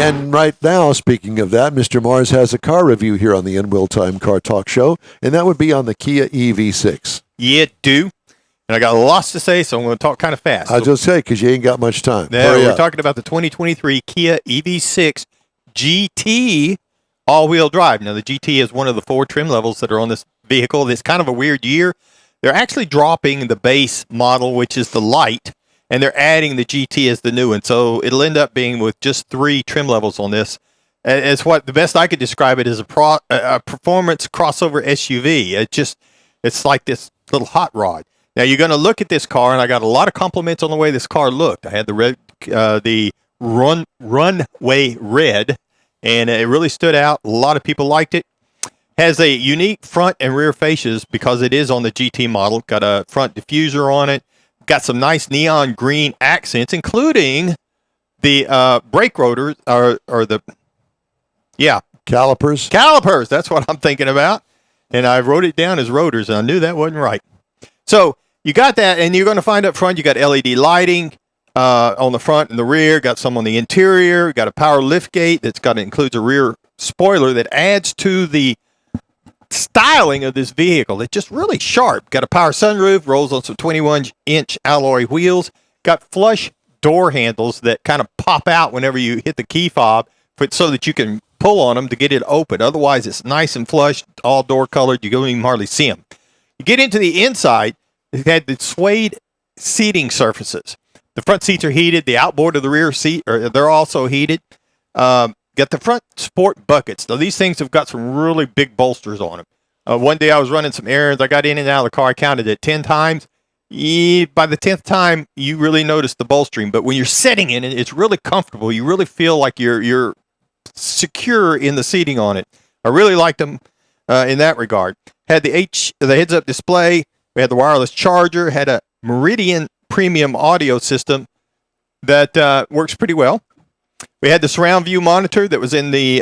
And right now, speaking of that, Mr. Mars has a car review here on the In Wheel Time Car Talk Show, and that would be on the Kia EV6. Yeah, do. And I got lots to say, so I'm going to talk kind of fast. I'll just say, because you ain't got much time. Yeah, we're talking about the 2023 Kia EV6 GT all-wheel drive. Now, the GT is one of the 4 trim levels that are on this vehicle. It's kind of a weird year. They're actually dropping the base model, which is the light, and they're adding the GT as the new one. So it'll end up being with just 3 trim levels on this. It's what the best I could describe it as a performance crossover SUV. It's like this little hot rod. Now you're going to look at this car, and I got a lot of compliments on the way this car looked. I had the runway red, and it really stood out. A lot of people liked it. Has a unique front and rear fascias because it is on the GT model. Got a front diffuser on it. Got some nice neon green accents, including the brake rotors calipers. Calipers, that's what I'm thinking about. And I wrote it down as rotors, and I knew that wasn't right. So you got that, and you're going to find up front you got LED lighting on the front and the rear. Got some on the interior. Got a power lift gate that's includes a rear spoiler that adds to the styling of this vehicle. It's just really sharp. Got a power sunroof, rolls on some 21-inch alloy wheels. Got flush door handles that kind of pop out whenever you hit the key fob so that you can pull on them to get it open. Otherwise, it's nice and flush, all door colored. You don't even hardly see them. You get into the inside, it had the suede seating surfaces. The front seats are heated. The outboard of the rear seat, they're also heated. Got the front sport buckets. Now, these things have got some really big bolsters on them. One day I was running some errands. I got in and out of the car. I counted it 10 times. By the 10th time, you really notice the bolstering. But when you're sitting in it, it's really comfortable. You really feel like you're secure in the seating on it. I really liked them in that regard. Had the heads-up display. We had the wireless charger. Had a Meridian premium audio system that works pretty well. We had the surround view monitor that was in the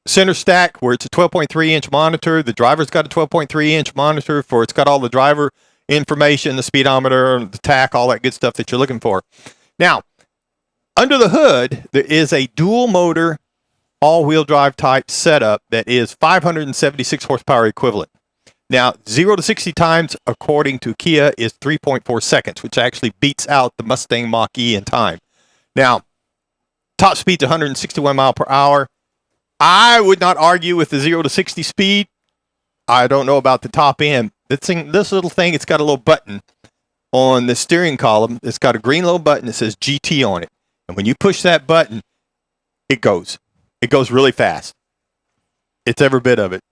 center stack, where it's a 12.3-inch monitor. The driver's got a 12.3-inch monitor it's got all the driver information, the speedometer, the tach, all that good stuff that you're looking for. Now, under the hood, there is a dual motor all-wheel drive type setup that is 576 horsepower equivalent. Now, 0 to 60 times, according to Kia, is 3.4 seconds, which actually beats out the Mustang Mach-E in time. Now, top speed's 161 mile per hour. I would not argue with the 0 to 60 speed. I don't know about the top end. This little thing, it's got a little button on the steering column. It's got a green little button that says GT on it. And when you push that button, it goes. It goes really fast. It's every bit of it.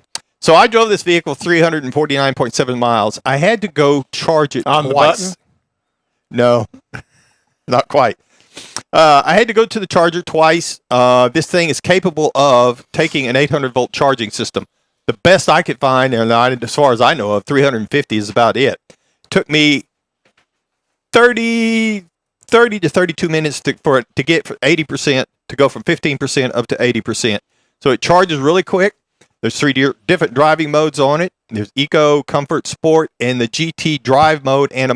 So I drove this vehicle 349.7 miles. I had to go charge it on twice. The button? No, not quite. I had to go to the charger twice. This thing is capable of taking an 800-volt charging system. The best I could find, and as far as I know of, 350 is about it. Took me 30 to 32 minutes to get 80%, to go from 15% up to 80%. So it charges really quick. There's 3 different driving modes on it. There's Eco, Comfort, Sport, and the GT drive mode, and a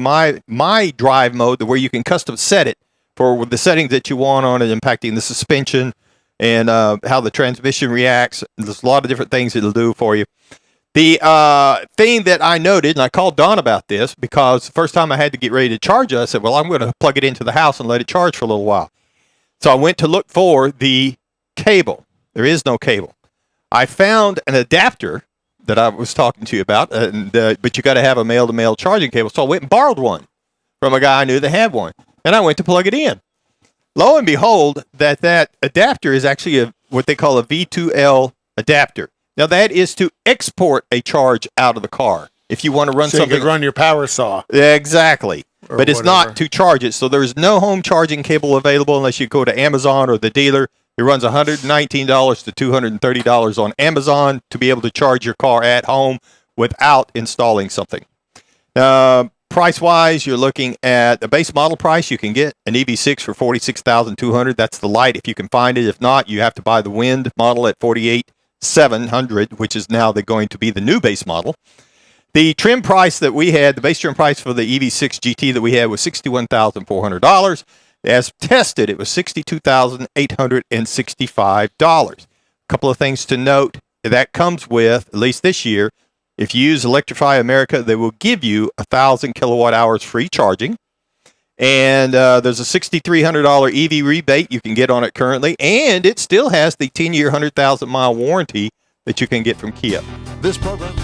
my drive mode where you can custom set it for the settings that you want on it, impacting the suspension and how the transmission reacts. There's a lot of different things it'll do for you. The thing that I noted, and I called Don about this, because the first time I had to get ready to charge it, I said, well, I'm going to plug it into the house and let it charge for a little while. So I went to look for the cable. There is no cable. I found an adapter that I was talking to you about, but you got to have a male-to-male charging cable. So I went and borrowed one from a guy I knew that had one, and I went to plug it in. Lo and behold, that adapter is actually what they call a V2L adapter. Now, that is to export a charge out of the car. If you want to run something... So you could run your power saw. Exactly. But it's whatever. not to charge it. So there's no home charging cable available unless you go to Amazon or the dealer. It runs $119 to $230 on Amazon to be able to charge your car at home without installing something. Price-wise, you're looking at the base model price. You can get an EV6 for $46,200. That's the light if you can find it. If not, you have to buy the Wind model at $48,700, which is now going to be the new base model. The trim price that we had, the base trim price for the EV6 GT that we had was $61,400. As tested, it was $62,865. A couple of things to note that comes with, at least this year, if you use Electrify America, they will give you 1,000 kilowatt hours free charging. And there's a $6,300 EV rebate you can get on it currently. And it still has the 10-year, 100,000-mile warranty that you can get from Kia. This program